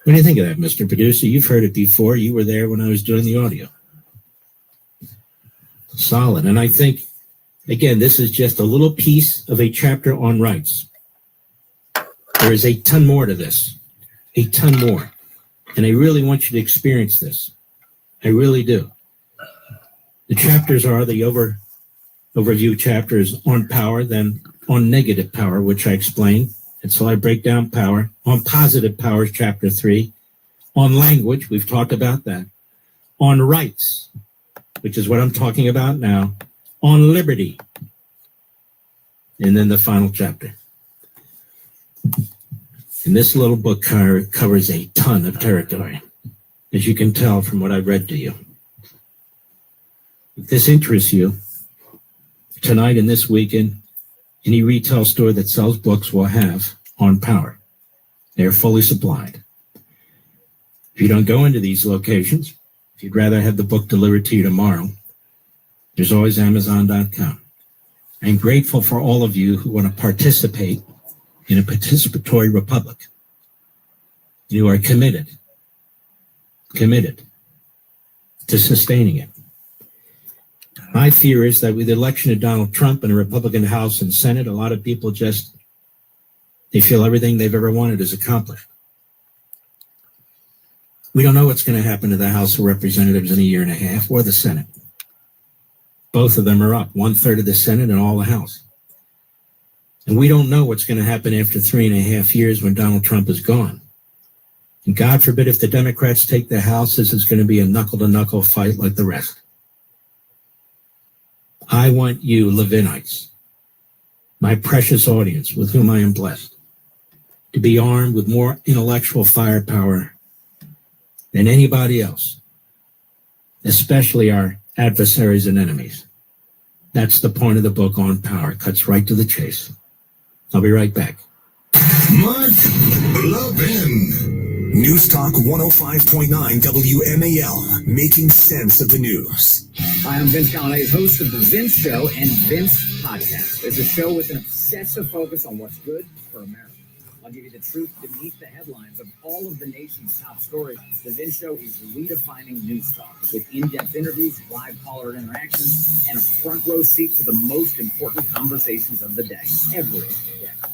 What do you think of that, Mr. Producer? You've heard it before. You were there when I was doing the audio. Solid. And I think, again, this is just a little piece of a chapter on rights. There is a ton more to this, a ton more. And I really want you to experience this. I really do. The chapters are the overview chapters on power, then on negative power, which I explain. And so I break down power. On positive power is chapter 3. On language, we've talked about that. On rights, which is what I'm talking about now. On liberty. And then the final chapter. And this little book covers a ton of territory, as you can tell from what I've read to you. If this interests you, tonight and this weekend, any retail store that sells books will have On Power. They are fully supplied. If you don't go into these locations, if you'd rather have the book delivered to you tomorrow, there's always Amazon.com. I'm grateful for all of you who want to participate in a participatory republic. You are committed to sustaining it. My fear is that with the election of Donald Trump and a Republican House and Senate, a lot of people they feel everything they've ever wanted is accomplished. We don't know what's going to happen to the House of Representatives in a year and a half or the Senate. Both of them are up, 1/3 of the Senate and all the House. And we don't know what's going to happen after 3.5 years when Donald Trump is gone. And God forbid if the Democrats take the House, this is going to be a knuckle-to-knuckle fight like the rest. I want you, Levinites, my precious audience with whom I am blessed, to be armed with more intellectual firepower than anybody else, especially our adversaries and enemies. That's the point of the book On Power. It cuts right to the chase. I'll be right back. Mark Levin. News Talk 105.9 WMAL, making sense of the news. Hi, I'm Vince Callahan, host of The Vince Show and Vince Podcast. It's a show with an obsessive focus on what's good for America. I'll give you the truth beneath the headlines of all of the nation's top stories. The Vince Show is redefining news talk with in-depth interviews, live caller interactions, and a front row seat to the most important conversations of the day. Every day.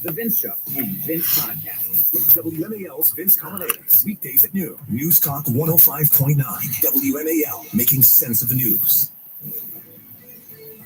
The Vince Show and Vince Podcast. WMAL's Vince Callahan, weekdays at noon. News Talk 105.9 WMAL, making sense of the news.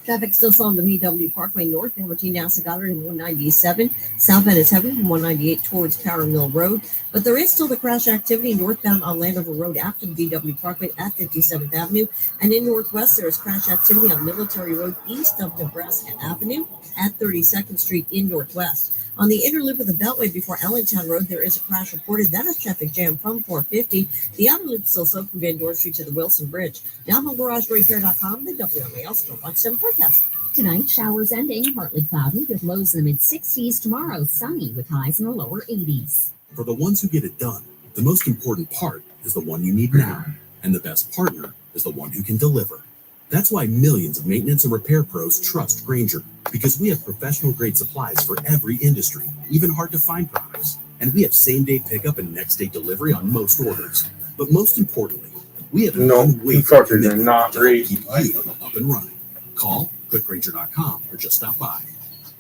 Traffic still slow on the BW Parkway northbound between NASA Goddard and 197. Southbound is heavy from 198 towards Power Mill Road. But there is still the crash activity northbound on Landover Road after the BW Parkway at 57th Avenue. And in Northwest, there is crash activity on Military Road east of Nebraska Avenue at 32nd Street in Northwest. On the inner loop of the Beltway before Allentown Road, there is a crash reported. That is traffic jam from 450. The outer loop is still slow from Van Dorn Street to the Wilson Bridge. Now on GarageRepair.com, the WMAL Snow Watch 7 forecast. Tonight, showers ending, partly cloudy with lows in the mid-60s. Tomorrow, sunny with highs in the lower 80s. For the ones who get it done, the most important part is the one you need now. And the best partner is the one who can deliver. That's why millions of maintenance and repair pros trust Grainger, because we have professional grade supplies for every industry, even hard to find products. And we have same day pickup and next day delivery on most orders. But most importantly, we have an unwavering commitment to keep you up and running. Call, click Grainger.com, or just stop by.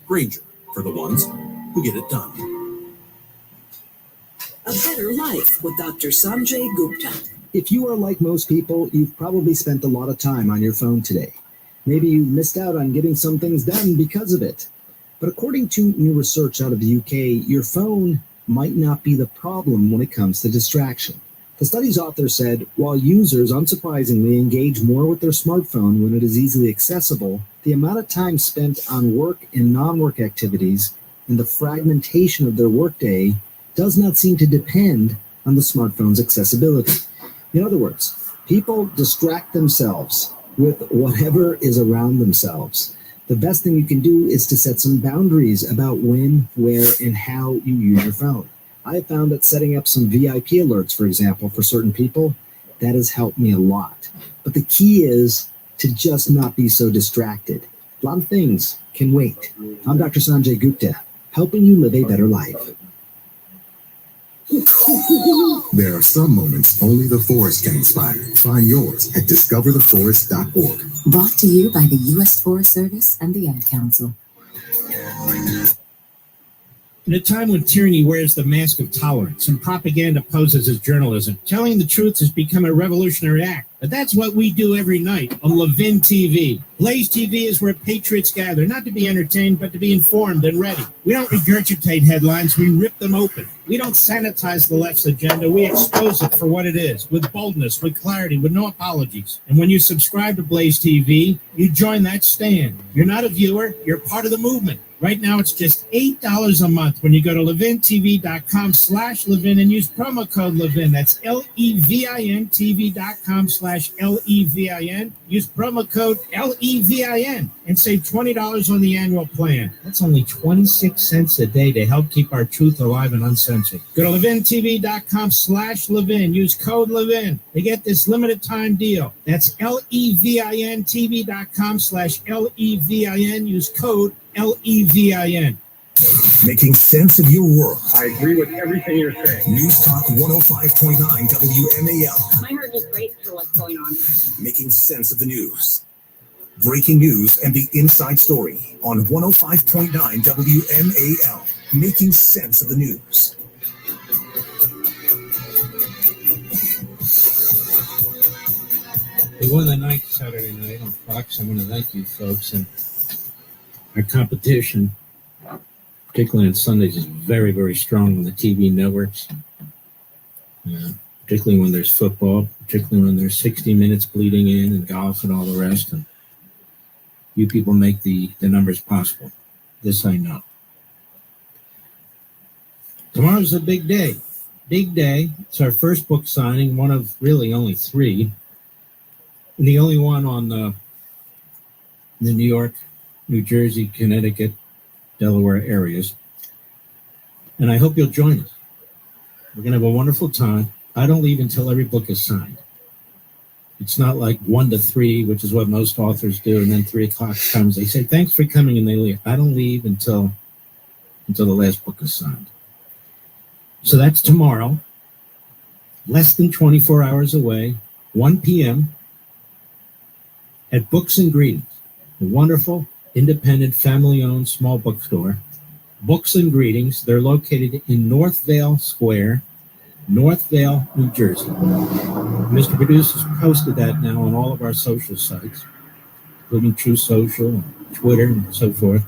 Grainger, for the ones who get it done. A Better Life with Dr. Sanjay Gupta. If you are like most people, you've probably spent a lot of time on your phone today. Maybe you missed out on getting some things done because of it. But according to new research out of the UK, your phone might not be the problem when it comes to distraction. The study's author said, while users unsurprisingly engage more with their smartphone when it is easily accessible, the amount of time spent on work and non-work activities and the fragmentation of their workday does not seem to depend on the smartphone's accessibility. In other words, people distract themselves with whatever is around themselves. The best thing you can do is to set some boundaries about when, where, and how you use your phone. I have found that setting up some VIP alerts, for example, for certain people, that has helped me a lot. But the key is to just not be so distracted. A lot of things can wait. I'm Dr. Sanjay Gupta, helping you live a better life. There are some moments only the forest can inspire. Find yours at discovertheforest.org. Brought to you by the U.S. Forest Service and the Ad Council. In a time when tyranny wears the mask of tolerance and propaganda poses as journalism, telling the truth has become a revolutionary act. But that's what we do every night on Levin TV. Blaze TV is where patriots gather, not to be entertained, but to be informed and ready. We don't regurgitate headlines, we rip them open. We don't sanitize the left's agenda, we expose it for what it is, with boldness, with clarity, with no apologies. And when you subscribe to Blaze TV, you join that stand. You're not a viewer, you're part of the movement. Right now, it's just $8 a month when you go to levintv.com/Levin and use promo code Levin. That's LEVIN TV.com/LEVIN. Use promo code LEVIN and save $20 on the annual plan. That's only 26 cents a day to help keep our truth alive and uncensored. Go to levintv.com/Levin. Use code Levin to get this limited time deal. That's LEVIN TV.com/LEVIN. Use code LEVIN. Making sense of your world. I agree with everything you're saying. News Talk 105.9 WMAL. My heart just breaks for what's going on. Making sense of the news. Breaking news and the inside story on 105.9 WMAL. Making sense of the news. We won the night Saturday night on Fox. I want to thank you folks. And our competition, particularly on Sundays, is very, very strong on the TV networks, particularly when there's football, particularly when there's 60 minutes bleeding in and golf and all the rest. And you people make the numbers possible. This I know. Tomorrow's a big day. Big day. It's our first book signing, one of really only 3. And the only one on the New York, New Jersey, Connecticut, Delaware areas. And I hope you'll join us. We're going to have a wonderful time. I don't leave until every book is signed. It's not like 1 to 3, which is what most authors do, and then 3 o'clock comes. They say, thanks for coming, and they leave. I don't leave until the last book is signed. So that's tomorrow, less than 24 hours away, 1 p.m. at Books and Greetings, a wonderful, independent, family-owned small bookstore. Books and Greetings. They're located in Northvale Square, Northvale, New Jersey. Mr. Producer's posted that now on all of our social sites, including True Social, and Twitter, and so forth.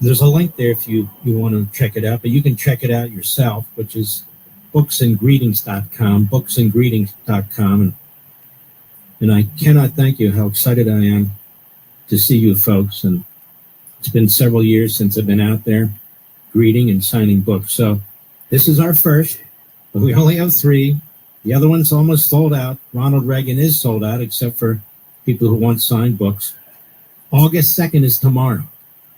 There's a link there if you want to check it out, but you can check it out yourself, which is booksandgreetings.com, booksandgreetings.com. And I cannot thank you how excited I am to see you folks. And it's been several years since I've been out there greeting and signing books. So this is our first, but we only have 3. The other one's almost sold out. Ronald Reagan is sold out, except for people who want signed books. August 2nd is tomorrow.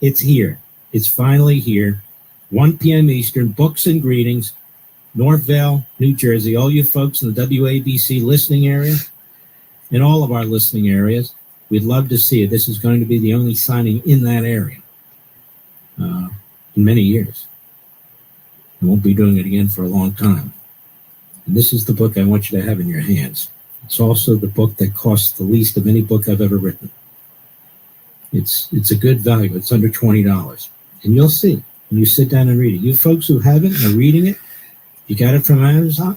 It's here. It's finally here. 1 p.m. Eastern, Books and Greetings, Northvale, New Jersey. All you folks in the WABC listening area, in all of our listening areas, we'd love to see it. This is going to be the only signing in that area in many years. I won't be doing it again for a long time. And this is the book I want you to have in your hands. It's also the book that costs the least of any book I've ever written. It's a good value. It's under $20. And you'll see when you sit down and read it. You folks who haven't are reading it. You got it from Amazon?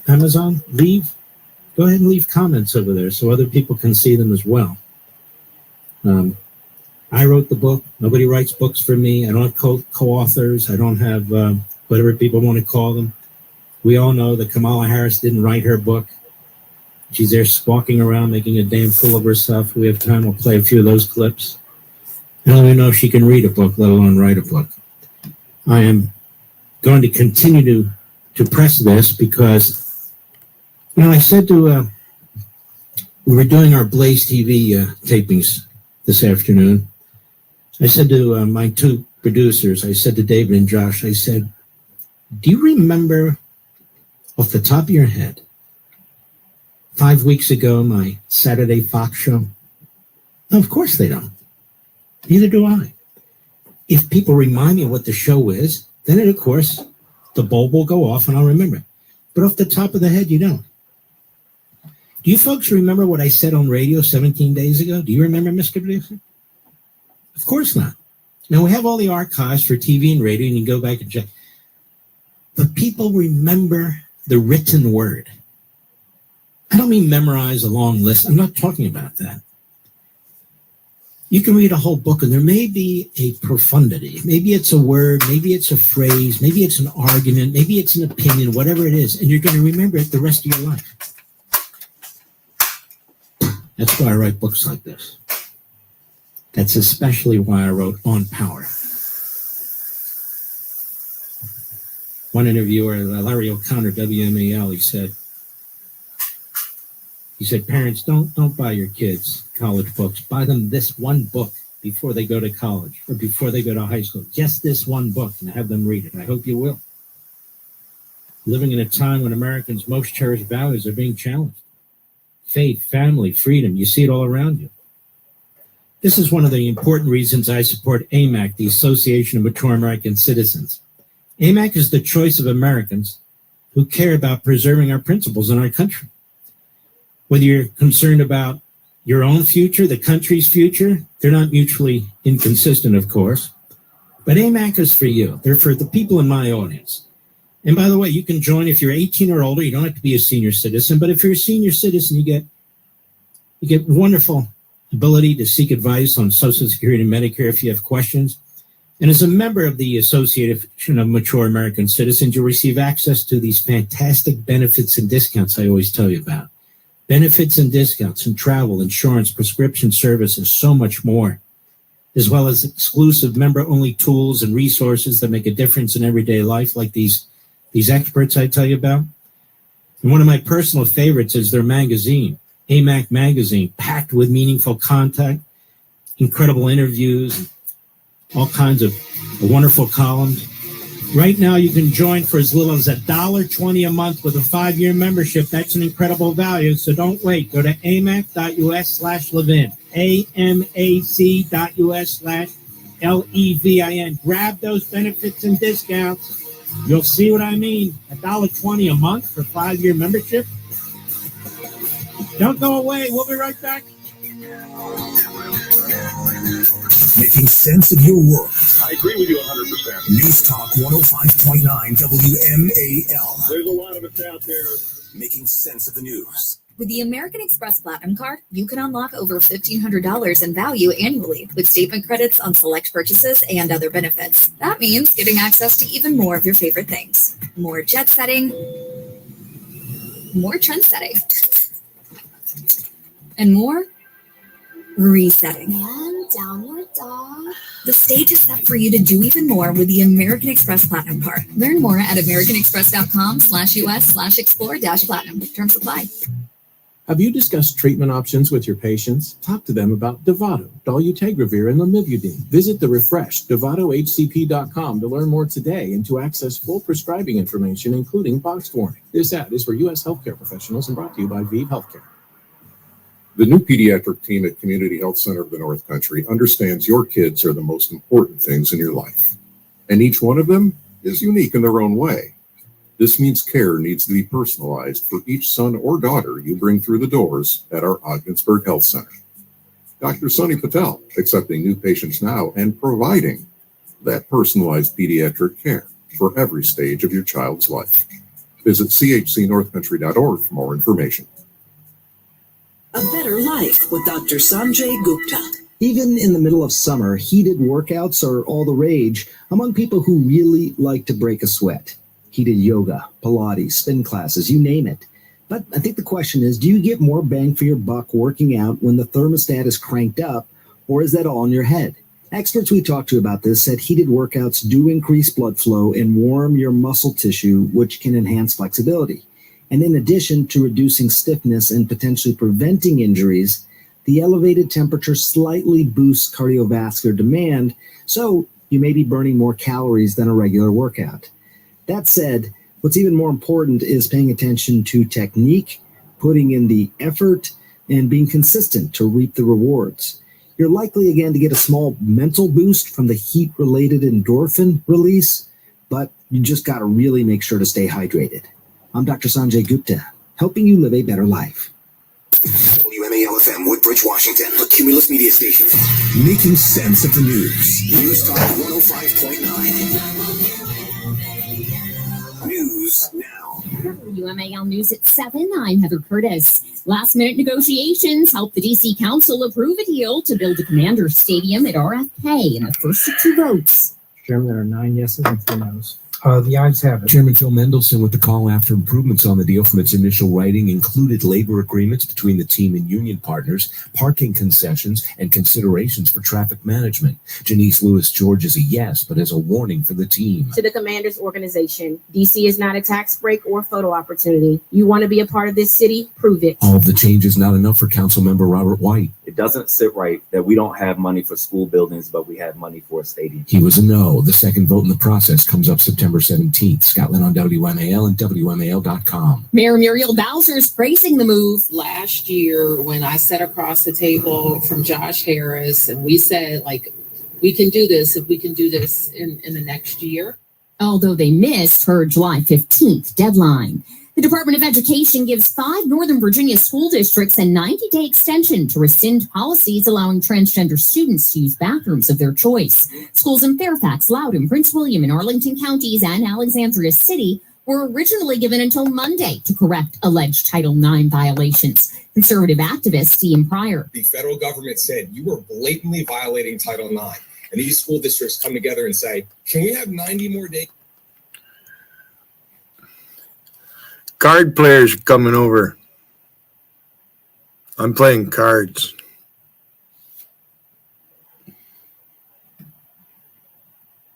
Go ahead and leave comments over there so other people can see them as well. I wrote the book. Nobody writes books for me. I don't have co-authors. I don't have whatever people want to call them. We all know that Kamala Harris didn't write her book. She's there squawking around, making a damn fool of herself. If we have time, we'll play a few of those clips. I don't even know if she can read a book, let alone write a book. I am going to continue to press this because, I said to, we were doing our Blaze TV tapings this afternoon. I said to my 2 producers, I said to David and Josh, I said, do you remember off the top of your head, 5 weeks ago, my Saturday Fox show? No, of course they don't. Neither do I. If people remind me of what the show is, then of course, the bulb will go off and I'll remember it. But off the top of the head, you don't. Do you folks remember what I said on radio 17 days ago? Do you remember, Mr. Producer? Of course not. Now, we have all the archives for TV and radio, and you can go back and check. But people remember the written word. I don't mean memorize a long list. I'm not talking about that. You can read a whole book and there may be a profundity. Maybe it's a word, maybe it's a phrase, maybe it's an argument, maybe it's an opinion, whatever it is, and you're going to remember it the rest of your life. That's why I write books like this. That's especially why I wrote On Power. One interviewer, Larry O'Connor, WMAL, he said, parents, don't buy your kids college books. Buy them this one book before they go to college or before they go to high school. Just this one book and have them read it. I hope you will. Living in a time when Americans' most cherished values are being challenged. Faith, family, freedom. You see it all around you. This is one of the important reasons I support AMAC, the Association of Mature American Citizens. AMAC is the choice of Americans who care about preserving our principles in our country. Whether you're concerned about your own future, the country's future, they're not mutually inconsistent, of course. But AMAC is for you. They're for the people in my audience. And by the way, you can join if you're 18 or older. You don't have to be a senior citizen. But if you're a senior citizen, you get wonderful ability to seek advice on Social Security and Medicare if you have questions. And as a member of the Association of Mature American Citizens, you'll receive access to these fantastic benefits and discounts I always tell you about. Benefits and discounts in travel, insurance, prescription services, so much more, as well as exclusive member-only tools and resources that make a difference in everyday life, like these experts I tell you about. And one of my personal favorites is their magazine, AMAC Magazine, packed with meaningful content, incredible interviews, all kinds of wonderful columns. Right now, you can join for as little as $1.20 a month with a 5-year membership. That's an incredible value, so don't wait. Go to amac.us/Levin, amac.us/LEVIN. Grab those benefits and discounts. You'll see what I mean. $1.20 a month for 5-year membership. Don't go away. We'll be right back. Making sense of your world. I agree with you 100%. News Talk 105.9 WMAL. There's a lot of us out there making sense of the news. With the American Express Platinum Card, you can unlock over $1,500 in value annually with statement credits on select purchases and other benefits. That means getting access to even more of your favorite things. More jet setting, more trend setting, and more resetting. And downward dog. The stage is set for you to do even more with the American Express Platinum Card. Learn more at americanexpress.com/US/explore-platinum. Terms apply. Have you discussed treatment options with your patients? Talk to them about Dovato, dolutegravir, and lamivudine. Visit the refreshed DovatoHCP.com to learn more today and to access full prescribing information, including box warning. This ad is for U.S. healthcare professionals and brought to you by ViiV Healthcare. The new pediatric team at Community Health Center of the North Country understands your kids are the most important things in your life, and each one of them is unique in their own way. This means care needs to be personalized for each son or daughter you bring through the doors at our Ogdensburg Health Center. Dr. Sunny Patel, accepting new patients now and providing that personalized pediatric care for every stage of your child's life. Visit chcnorthcountry.org for more information. A Better Life with Dr. Sanjay Gupta. Even in the middle of summer, heated workouts are all the rage among people who really like to break a sweat. Heated yoga, Pilates, spin classes, you name it. But I think the question is, do you get more bang for your buck working out when the thermostat is cranked up, or is that all in your head? Experts we talked to about this said heated workouts do increase blood flow and warm your muscle tissue, which can enhance flexibility. And in addition to reducing stiffness and potentially preventing injuries, the elevated temperature slightly boosts cardiovascular demand, so you may be burning more calories than a regular workout. That said, what's even more important is paying attention to technique, putting in the effort, and being consistent to reap the rewards. You're likely again to get a small mental boost from the heat-related endorphin release, but you just got to really make sure to stay hydrated. I'm Dr. Sanjay Gupta, helping you live a better life. WMAL-FM, Woodbridge, Washington, a Cumulus media station. Making sense of the news. News Talk 105.9. news now. WMAL News at 7. I'm Heather Curtis. Last-minute negotiations helped the D.C. Council approve a deal to build a Commander Stadium at RFK in the first of 2 votes. Chairman, there are 9 yeses and 4 noes. The ayes have it. Chairman Phil Mendelson with the call after improvements on the deal from its initial writing included labor agreements between the team and union partners, parking concessions, and considerations for traffic management. Janice Lewis George is a yes, but as a warning for the team. To the Commanders organization, DC is not a tax break or photo opportunity. You want to be a part of this city? Prove it. All of the changes not enough for Councilmember Robert White. It doesn't sit right that we don't have money for school buildings, but we have money for a stadium. He was a no. The second vote in the process comes up September 17th. Scotland on WMAL and WMAL.com. Mayor Muriel Bowser's praising the move. Last year, when I sat across the table from Josh Harris and we said, like, we can do this if we can do this in the next year. Although they missed her July 15th deadline. The Department of Education gives 5 Northern Virginia school districts a 90-day extension to rescind policies allowing transgender students to use bathrooms of their choice. Schools in Fairfax, Loudoun, Prince William, and Arlington counties and Alexandria City were originally given until Monday to correct alleged Title IX violations. Conservative activist Ian Pryor. The federal government said you were blatantly violating Title IX. And these school districts come together and say, can we have 90 more days? Card players are coming over. I'm playing cards.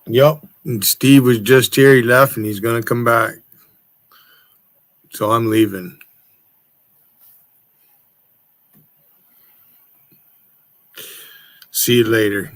Yup. And Steve was just here. He left and he's going to come back. So I'm leaving. See you later.